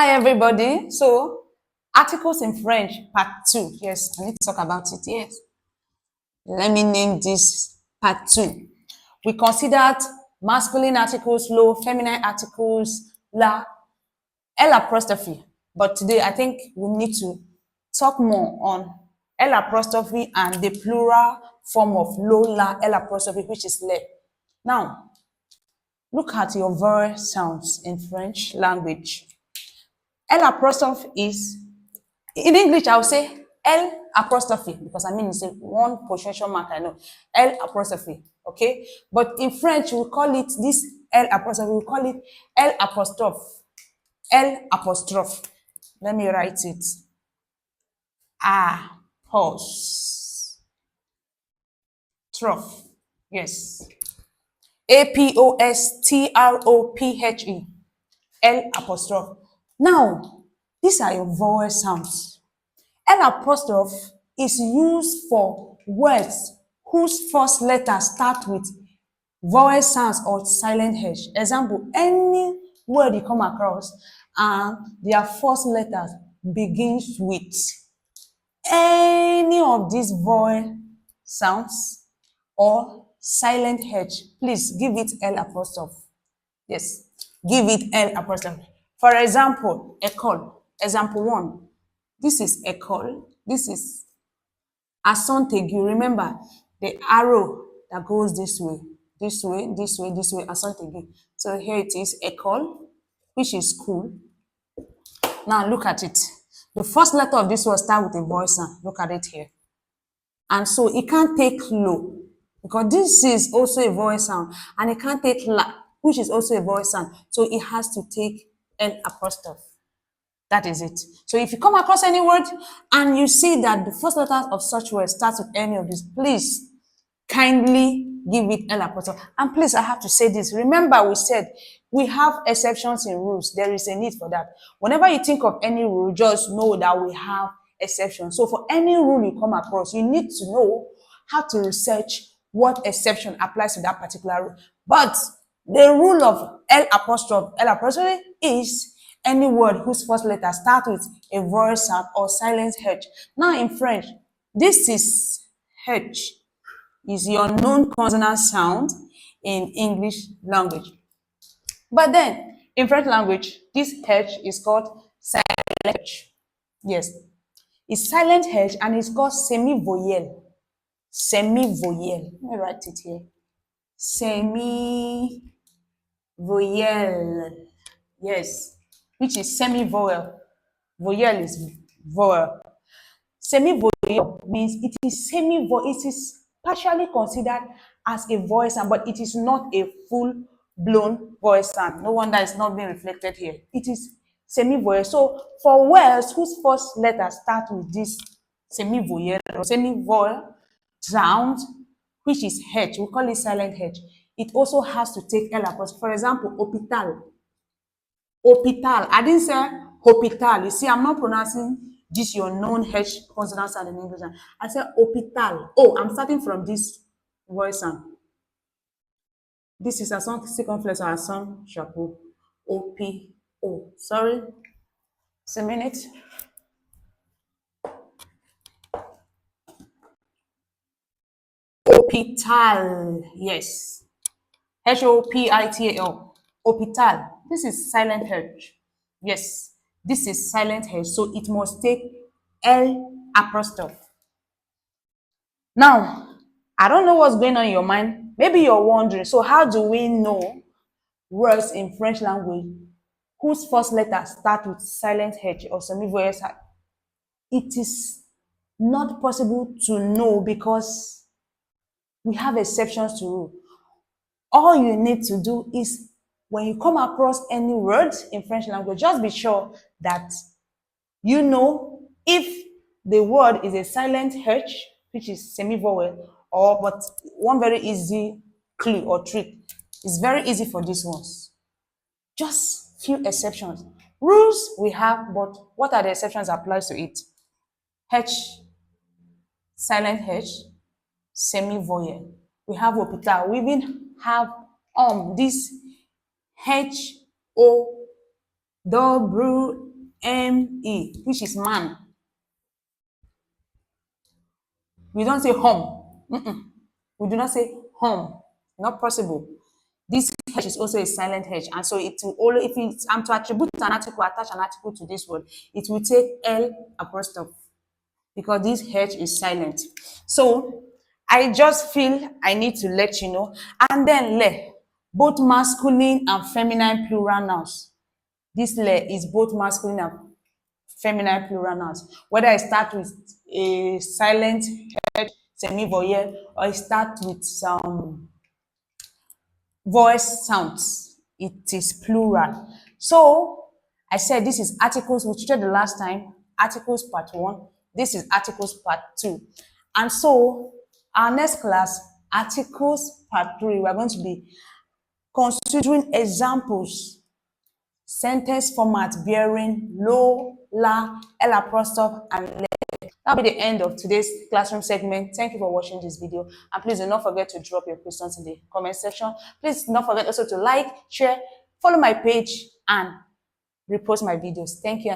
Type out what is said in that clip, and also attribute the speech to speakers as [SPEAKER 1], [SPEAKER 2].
[SPEAKER 1] Hi everybody. So articles in French part 2. Yes, I need to talk about it. Yes. Let me name this part 2. We considered masculine articles low, feminine articles la, L apostrophe. But today I think we need to talk more on L apostrophe and the plural form of low la L apostrophe, which is le. Now, look at your vowel sounds in French language. L apostrophe is, in English, I would say L apostrophe because I mean it's a one punctuation mark. I know L apostrophe, okay. But in French, we call it this L apostrophe. We call it L apostrophe. L apostrophe. Let me write it. Apostrophe. Yes. apostrophe. L apostrophe. Now, these are your vowel sounds. L apostrophe is used for words whose first letter start with vowel sounds or silent H. Example, any word you come across and their first letters begins with any of these vowel sounds or silent H, please give it L apostrophe. Yes, give it L apostrophe. For example, école. Example 1. This is école. This is accent aigu. Remember the arrow that goes this way, this way, this way, this way, accent aigu. So here it is, école, which is school. Now look at it. The first letter of this word start with a voice sound. Look at it here. And so it can't take low because this is also a voice sound, and it can't take la, which is also a voice sound. So it has to take L apostrophe. That is it. So if you come across any word and you see that the first letter of such word starts with any of these, please kindly give it L apostrophe. And please, I have to say this. Remember, we said we have exceptions in rules. There is a need for that. Whenever you think of any rule, just know that we have exceptions. So for any rule you come across, you need to know how to research what exception applies to that particular rule. But the rule of L apostrophe is any word whose first letter starts with a vowel sound or silent H. Now in French, this is H, is your known consonant sound in English language. But then in French language, this H is called silent H. Yes, it's silent H and it's called semi-voyelle. Semi-voyelle. Let me write it here. Semi-voyelle. Yes, which is semi-vowel. Voyelle is vowel. Semi-voyelle means it is semi-vowel. It is partially considered as a voice sound, but it is not a full-blown voice sound. No wonder it's not being reflected here. It is semi-vowel. So for words whose first letter start with this semi-voyelle or semi-vowel sound, which is H, we call it silent H, it also has to take L apostrophe. For example, hospital. Hospital. I didn't say hospital. You see, I'm not pronouncing this your known H consonant sound in English. I said hospital. Oh, I'm starting from this voice sound. This is a song circumflex or a song chapeau. O-P. O. Sorry. It's a minute. Hospital. Yes. Hopital. Hospital. This is silent H. Yes. This is silent H. So it must take L apostrophe. Now, I don't know what's going on in your mind. Maybe you're wondering, so how do we know words in French language whose first letter start with silent H or semi-vowel sound? It is not possible to know because we have exceptions to rule. All you need to do is when you come across any word in French language, just be sure that you know if the word is a silent H, which is semi-vowel, or but one very easy clue or trick. It's very easy for these ones. Just few exceptions. Rules we have, but what are the exceptions applies to it? H, silent H, semi-vowel. We have hospital. We even have this H O W M-E, which is man. We don't say home. We do not say home. Not possible. This H is also a silent H, and so it will only if I'm to attribute an article, attach an article to this word, it will take L apostrophe because this H is silent. So I just feel I need to let you know. And then le, both masculine and feminine plural nouns. This le is both masculine and feminine plural nouns. Whether I start with a silent H, semi-voyelle, or I start with some voice sounds, it is plural. So I said this is articles, we treated the last time, articles part 1. This is articles part 2. And so our next class, articles part 3, we're going to be considering examples, sentence format bearing lo, la, l apostrophe, and le. That'll be the end of today's classroom segment. Thank you for watching this video. And please do not forget to drop your questions in the comment section. Please do not forget also to like, share, follow my page, and repost my videos. Thank you.